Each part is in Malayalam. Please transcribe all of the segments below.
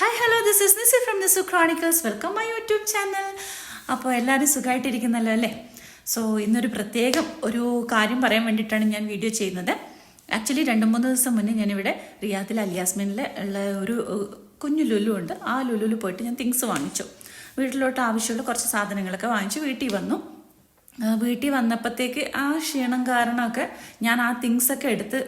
Hi hello this is Nisi from Nisu Chronicles. Welcome my YouTube channel. അപ്പോൾ എല്ലാവരും സുഖമായിട്ടിരിക്കുന്നല്ലോ അല്ലേ? സോ ഇന്നൊരു പ്രത്യേകം ഒരു കാര്യം പറയാൻ വേണ്ടിയിട്ടാണ് ഞാൻ വീഡിയോ ചെയ്യുന്നത്. ആക്ച്വലി 2-3 ദിവസം മുന്നേ ഞാനിവിടെ റിയാദിൽ അലിയാസ്മിനിൽ ഉള്ള ഒരു കുഞ്ഞു ലുലു ഉണ്ട്. ആ ലുലുവിൽ പോയിട്ട് ഞാൻ തിങ്സ് വാങ്ങിച്ചു. വീട്ടിലോട്ട് ആവശ്യമുള്ള കുറച്ച് സാധനങ്ങളൊക്കെ വാങ്ങിച്ചു വീട്ടിൽ വന്നപ്പോഴത്തേക്ക് ആ ക്ഷീണം കാരണമൊക്കെ ഞാൻ ആ തിങ്സൊക്കെ എടുത്ത്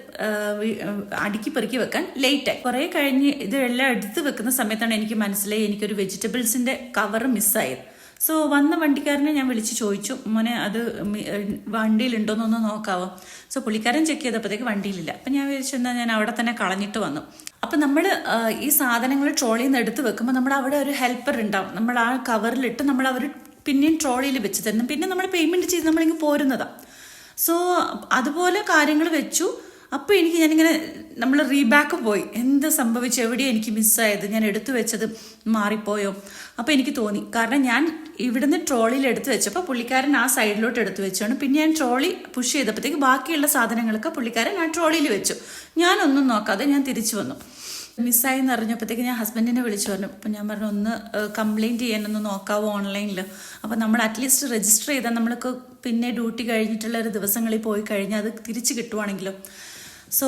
അടുക്കി പെറുക്കി വെക്കാൻ ലേറ്റായി. കുറേ കഴിഞ്ഞ് ഇതെല്ലാം എടുത്ത് വെക്കുന്ന സമയത്താണ് എനിക്ക് മനസ്സിലായി എനിക്കൊരു വെജിറ്റബിൾസിൻ്റെ കവർ മിസ്സായത്. സോ വന്ന വണ്ടിക്കാരനെ ഞാൻ വിളിച്ച് ചോദിച്ചു, മോനെ അത് വണ്ടിയിലുണ്ടോയെന്നൊന്ന് നോക്കാവോ? സോ പുള്ളിക്കാരൻ ചെക്ക് ചെയ്തപ്പോഴത്തേക്ക് വണ്ടിയിലില്ല. അപ്പം ഞാൻ വിചാരിച്ചു എന്നാൽ ഞാൻ അവിടെ തന്നെ കളഞ്ഞിട്ട് വന്നു. അപ്പം നമ്മൾ ഈ സാധനങ്ങൾ ട്രോളിയിൽ നിന്ന് എടുത്ത് വെക്കുമ്പോൾ നമ്മൾ അവിടെ ഒരു ഹെൽപ്പർ ഉണ്ടാവും. നമ്മൾ ആ കവറിലിട്ട് നമ്മൾ അവർ പിന്നെയും ട്രോളിയിൽ വെച്ച് തരണം. പിന്നെ നമ്മൾ പേയ്മെൻറ്റ് ചെയ്ത് നമ്മളിങ്ങനെ പോരുന്നതാണ്. സോ അതുപോലെ കാര്യങ്ങൾ വെച്ചു. അപ്പോൾ ഞാനിങ്ങനെ നമ്മൾ റീബാക്ക് പോയി, എന്ത് സംഭവിച്ചു, എവിടെയാണ് എനിക്ക് മിസ്സായത്, ഞാൻ എടുത്തു വെച്ചത് മാറിപ്പോയോ? അപ്പോൾ എനിക്ക് തോന്നി, കാരണം ഞാൻ ഇവിടുന്ന് ട്രോളിയിൽ എടുത്തു വെച്ചപ്പോൾ പുള്ളിക്കാരൻ ആ സൈഡിലോട്ട് എടുത്തു വെച്ചാണ്. പിന്നെ ഞാൻ ട്രോളി പുഷ് ചെയ്തപ്പോഴത്തേക്ക് ബാക്കിയുള്ള സാധനങ്ങളൊക്കെ പുള്ളിക്കാരൻ ആ ട്രോളിയിൽ വെച്ചു. ഞാനൊന്നും നോക്കാതെ ഞാൻ തിരിച്ചു വന്നു. മിസ്സായി എന്ന് അറിഞ്ഞപ്പോഴത്തേക്ക് ഞാൻ ഹസ്ബൻഡിനെ വിളിച്ചു പറഞ്ഞു. അപ്പം ഞാൻ പറഞ്ഞു, ഒന്ന് കംപ്ലയിൻറ്റ് ചെയ്യാനൊന്ന് നോക്കാവോ ഓൺലൈനിൽ? അപ്പോൾ നമ്മൾ അറ്റ്ലീസ്റ്റ് രജിസ്റ്റർ ചെയ്താൽ നമ്മൾക്ക് പിന്നെ ഡ്യൂട്ടി കഴിഞ്ഞിട്ടുള്ള ഒരു ദിവസങ്ങളിൽ പോയി കഴിഞ്ഞാൽ അത് തിരിച്ച് കിട്ടുവാണെങ്കിലോ. സോ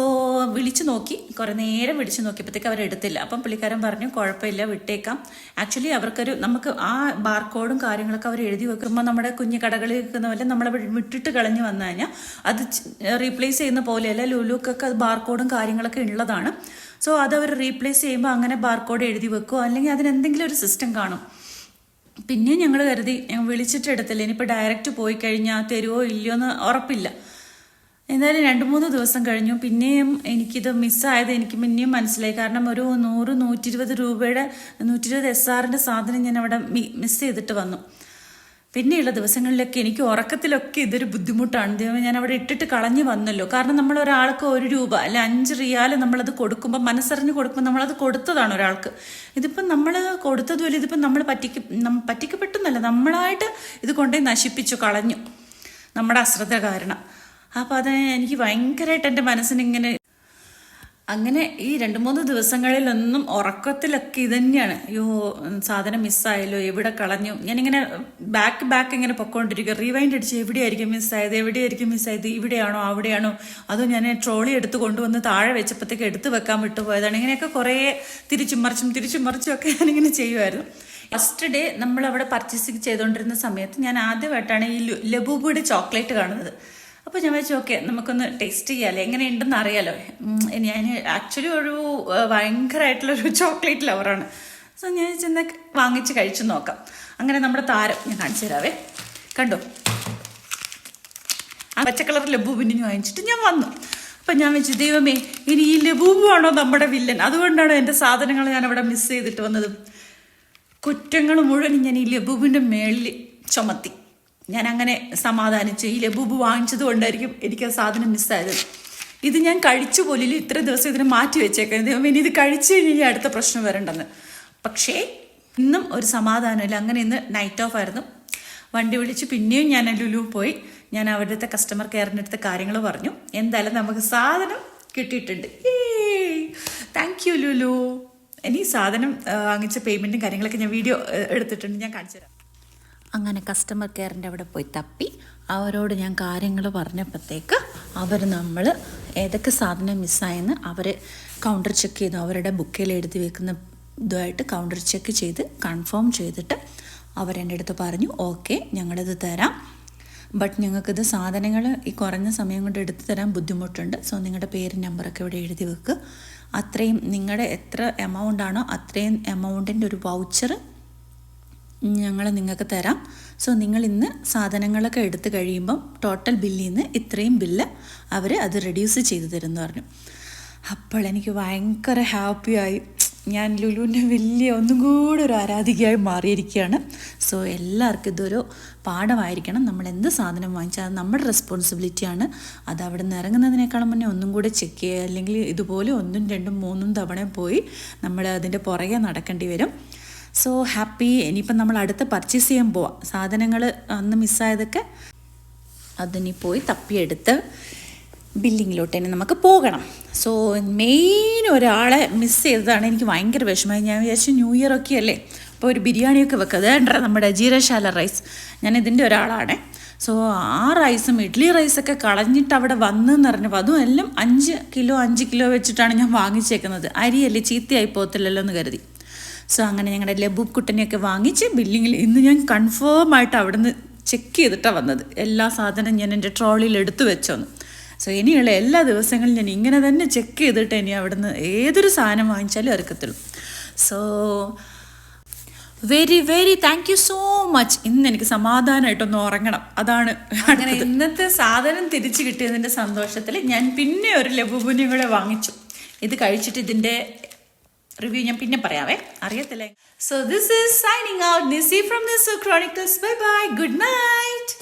വിളിച്ചു നോക്കി, കുറേ നേരം വിളിച്ചു നോക്കിയപ്പോഴത്തേക്ക് അവരെടുത്തില്ല. അപ്പം പുള്ളിക്കാരൻ പറഞ്ഞു, കുഴപ്പമില്ല, വിട്ടേക്കാം. ആക്ച്വലി നമുക്ക് ആ ബാർകോഡും കാര്യങ്ങളൊക്കെ അവർ എഴുതി വെക്കുമ്പോൾ നമ്മുടെ കുഞ്ഞു കടകളിൽ വെക്കുന്ന പോലെ നമ്മളെ വിട്ടിട്ട് കളഞ്ഞു വന്നു കഴിഞ്ഞാൽ അത് റീപ്ലേസ് ചെയ്യുന്ന പോലെയല്ല. ലുലുക്കൊക്കെ അത് ബാർകോഡും കാര്യങ്ങളൊക്കെ ഉള്ളതാണ്. സോ അതവർ റീപ്ലേസ് ചെയ്യുമ്പോൾ അങ്ങനെ ബാർകോഡ് എഴുതി വെക്കുമോ, അല്ലെങ്കിൽ അതിനെന്തെങ്കിലും ഒരു സിസ്റ്റം കാണും. പിന്നെ ഞങ്ങൾ കരുതി വിളിച്ചിട്ട് എടുത്തില്ല, ഇനിയിപ്പോൾ ഡയറക്റ്റ് പോയി കഴിഞ്ഞാൽ തരുമോ ഇല്ലയോ എന്ന് ഉറപ്പില്ല. എന്തായാലും 2-3 ദിവസം കഴിഞ്ഞു. പിന്നെയും എനിക്കിത് മിസ്സായത് എനിക്ക് പിന്നെയും മനസ്സിലായി. കാരണം ഒരു 100-120 രൂപയുടെ 120 SR സാധനം ഞാൻ അവിടെ മിസ് ചെയ്തിട്ട് വന്നു. പിന്നെയുള്ള ദിവസങ്ങളിലൊക്കെ എനിക്ക് ഉറക്കത്തിലൊക്കെ ഇതൊരു ബുദ്ധിമുട്ടാണ്. ദൈവമേ, ഞാൻ അവിടെ ഇട്ടിട്ട് കളഞ്ഞു വന്നല്ലോ. കാരണം നമ്മൾ ഒരാൾക്ക് 1 രൂപ അല്ലെ 5 റിയാൽ നമ്മളത് കൊടുക്കുമ്പോൾ, മനസ്സറിഞ്ഞ് കൊടുക്കുമ്പോൾ നമ്മളത് കൊടുത്തതാണ് ഒരാൾക്ക്. ഇതിപ്പം നമ്മൾ കൊടുത്തതുപോലെ ഇതിപ്പം നമ്മൾ പറ്റിക്കപ്പെട്ടെന്നല്ല, നമ്മളായിട്ട് ഇത് കൊണ്ടേ നശിപ്പിച്ചു കളഞ്ഞു, നമ്മുടെ അശ്രദ്ധ കാരണം. അപ്പോൾ അത് എനിക്ക് ഭയങ്കരമായിട്ട് എൻ്റെ മനസ്സിനിങ്ങനെ അങ്ങനെ ഈ 2-3 ദിവസങ്ങളിലൊന്നും ഉറക്കത്തിലൊക്കെ ഇത് തന്നെയാണ്. അയ്യോ, സാധനം മിസ്സായല്ലോ, എവിടെ കളഞ്ഞു. ഞാനിങ്ങനെ ബാക്ക് ഇങ്ങനെ പൊക്കോണ്ടിരിക്കുക, റീവൈൻഡ് അടിച്ച് എവിടെയായിരിക്കും മിസ്സായത്, ഇവിടെയാണോ അവിടെയാണോ, അതോ ഞാൻ ട്രോളി എടുത്ത് കൊണ്ടുവന്ന് താഴെ വെച്ചപ്പോഴത്തേക്ക് എടുത്ത് വെക്കാൻ വിട്ടുപോയതാണ്. ഇങ്ങനെയൊക്കെ കുറേ തിരിച്ചും മറിച്ചും ഒക്കെ ഞാനിങ്ങനെ ചെയ്യുമായിരുന്നു. ഫസ്റ്റ് ഡേ നമ്മളവിടെ പർച്ചേസിങ് ചെയ്തുകൊണ്ടിരുന്ന സമയത്ത് ഞാൻ ആദ്യമായിട്ടാണ് ഈ ലബൂബിയുടെ ചോക്ലേറ്റ് കാണുന്നത്. അപ്പോൾ ഞാൻ വെച്ചു, ഓക്കെ നമുക്കൊന്ന് ടേസ്റ്റ് ചെയ്യാമല്ലോ, എങ്ങനെയുണ്ടെന്ന് അറിയാലോ. ഞാൻ ആക്ച്വലി ഒരു ഭയങ്കരമായിട്ടുള്ളൊരു ചോക്ലേറ്റ് ലവറാണ്. സോ ഞാൻ ചെന്ന് വാങ്ങിച്ച് കഴിച്ചു നോക്കാം. അങ്ങനെ നമ്മുടെ താരം ഞാൻ കാണിച്ചു തരാവേ. കണ്ടോ, ആ പച്ച കളർ ലബൂബിനെ വാങ്ങിച്ചിട്ട് ഞാൻ വന്നു. അപ്പം ഞാൻ വെച്ചു, ദൈവമേ, ഇനി ഈ ലബൂബാണോ നമ്മുടെ വില്ലൻ? അതുകൊണ്ടാണോ എൻ്റെ സാധനങ്ങൾ ഞാൻ അവിടെ മിസ് ചെയ്തിട്ട് വന്നത്? കുറ്റങ്ങൾ മുഴുവൻ ഞാൻ ഈ ലബൂബിൻ്റെ മേളിൽ ചുമത്തി. ഞാൻ അങ്ങനെ സമാധാനിച്ചു. ഈ ലബൂബ് വാങ്ങിച്ചത് കൊണ്ടായിരിക്കും എനിക്ക് ആ സാധനം മിസ്സായത്. ഇത് ഞാൻ കഴിച്ചു പോലില്ല, ഇത്ര ദിവസം ഇതിനെ മാറ്റി വെച്ചേക്കാം. ഇനി ഇത് കഴിച്ചു കഴിഞ്ഞാൽ അടുത്ത പ്രശ്നം വരണ്ടെന്ന്. പക്ഷേ ഇന്നും ഒരു സമാധാനമില്ല. അങ്ങനെ ഇന്ന് നൈറ്റ് ഓഫ് ആയിരുന്നു. വണ്ടി വിളിച്ച് പിന്നെയും ഞാൻ ലുലു പോയി. ഞാൻ അവരുടെ കസ്റ്റമർ കെയറിൻ്റെ അടുത്ത കാര്യങ്ങൾ പറഞ്ഞു. എന്തായാലും നമുക്ക് സാധനം കിട്ടിയിട്ടുണ്ട്. Thank you Lulu. ഇനി സാധനം വാങ്ങിച്ച പേയ്മെൻറ്റും കാര്യങ്ങളൊക്കെ ഞാൻ വീഡിയോ എടുത്തിട്ടുണ്ട്, ഞാൻ കാണിച്ചു തരാം. അങ്ങനെ കസ്റ്റമർ കെയറിൻ്റെ അവിടെ പോയി തപ്പി അവരോട് ഞാൻ കാര്യങ്ങൾ പറഞ്ഞപ്പോഴത്തേക്ക് അവർ നമ്മൾ ഏതൊക്കെ സാധനം മിസ്സായെന്ന് അവർ കൗണ്ടർ ചെക്ക് ചെയ്തു. അവരുടെ ബുക്കിൽ എഴുതി വെക്കുന്ന ഇതുമായിട്ട് കൗണ്ടർ ചെക്ക് ചെയ്ത് കൺഫേം ചെയ്തിട്ട് അവരെൻ്റെ അടുത്ത് പറഞ്ഞു, ഓക്കെ ഞങ്ങളിത് തരാം, ബട്ട് ഞങ്ങൾക്കിത് സാധനങ്ങൾ ഈ കുറഞ്ഞ സമയം കൊണ്ട് എടുത്തു തരാൻ ബുദ്ധിമുട്ടുണ്ട്. സോ നിങ്ങളുടെ പേരും നമ്പറൊക്കെ ഇവിടെ എഴുതി വെക്കുക. അത്രയും നിങ്ങളുടെ എത്ര എമൗണ്ടാണോ അത്രയും എമൗണ്ടിൻ്റെ ഒരു വൗച്ചർ ഞങ്ങൾ നിങ്ങൾക്ക് തരാം. സോ നിങ്ങൾ ഇന്ന് സാധനങ്ങളൊക്കെ എടുത്തു കഴിയുമ്പം ടോട്ടൽ ബില്ലിൽ നിന്ന് ഇത്രയും ബില്ല് അവർ അത് റെഡ്യൂസ് ചെയ്ത് തരുമെന്ന് പറഞ്ഞു. അപ്പോൾ എനിക്ക് ഭയങ്കര ഹാപ്പിയായി. ഞാൻ ലുലുവിൻ്റെ ഒന്നും കൂടെ ഒരു ആരാധികയായി മാറിയിരിക്കുകയാണ്. സോ എല്ലാവർക്കും ഇതൊരു പാഠമായിരിക്കണം. നമ്മൾ എന്ത് സാധനം വാങ്ങിച്ചാൽ അത് നമ്മുടെ റെസ്പോൺസിബിലിറ്റിയാണ്. അത് അവിടെ നിന്ന് ഇറങ്ങുന്നതിനേക്കാളും മുന്നേ ഒന്നും കൂടെ ചെക്ക് ചെയ്യുക. അല്ലെങ്കിൽ ഇതുപോലെ 1, 2, 3 തവണ പോയി നമ്മൾ അതിൻ്റെ പുറകെ നടക്കേണ്ടി വരും. So happy. ഇനിയിപ്പം നമ്മൾ അടുത്ത് പർച്ചേസ് ചെയ്യാൻ പോവാം. സാധനങ്ങൾ അന്ന് മിസ്സായതൊക്കെ അതിനി പോയി തപ്പിയെടുത്ത് ബില്ലിങ്ങിലോട്ട് തന്നെ നമുക്ക് പോകണം. സോ മെയിൻ ഒരാളെ മിസ് ചെയ്തതാണ്. എനിക്ക് ഭയങ്കര വിഷമമായി. ഞാൻ വിചാരിച്ചു ന്യൂ ഇയർ ഒക്കെ അല്ലേ, അപ്പോൾ ഒരു ബിരിയാണിയൊക്കെ വെക്കുക. അതേണ്ട നമ്മുടെ ജീരശാല റൈസ്, ഞാൻ ഇതിൻ്റെ ഒരാളാണ്. സോ ആ റൈസും ഇഡ്ഡലി റൈസൊക്കെ കളഞ്ഞിട്ട് അവിടെ വന്നെന്ന് പറഞ്ഞപ്പോൾ അതും എല്ലാം 5 കിലോ വെച്ചിട്ടാണ് ഞാൻ വാങ്ങിച്ചേക്കുന്നത്. അരിയല്ലേ ചീത്തയായി പോകത്തില്ലല്ലോ എന്ന് കരുതി. സോ അങ്ങനെ ഞങ്ങളുടെ ലബൂബ് കുട്ടനെയൊക്കെ വാങ്ങിച്ച് ബില്ലിങ്ങിൽ ഇന്ന് ഞാൻ കൺഫേം ആയിട്ട് അവിടെ നിന്ന് ചെക്ക് ചെയ്തിട്ടാണ് വന്നത്. എല്ലാ സാധനവും ഞാൻ എൻ്റെ ട്രോളിയിൽ എടുത്തു വെച്ചോന്ന്. സോ ഇനിയുള്ള എല്ലാ ദിവസങ്ങളും ഞാൻ ഇങ്ങനെ തന്നെ ചെക്ക് ചെയ്തിട്ട് ഇനി അവിടെ നിന്ന് ഏതൊരു സാധനം വാങ്ങിച്ചാലും ഇറക്കത്തുള്ളൂ. So very thank you so much. ഇന്ന് എനിക്ക് സമാധാനമായിട്ടൊന്ന് ഉറങ്ങണം. അതാണ് അങ്ങനെ ഇന്നത്തെ സാധനം തിരിച്ചു കിട്ടിയതിൻ്റെ സന്തോഷത്തിൽ ഞാൻ പിന്നെ ഒരു ലബൂബിനെയും കൂടെ വാങ്ങിച്ചു. ഇത് കഴിച്ചിട്ട് ഇതിൻ്റെ റിവ്യൂ ഞാൻ പിന്നെ പറയാവേ, അറിയത്തില്ല. So this is signing out, Nisi from Nisu Chronicles. Bye bye, good night.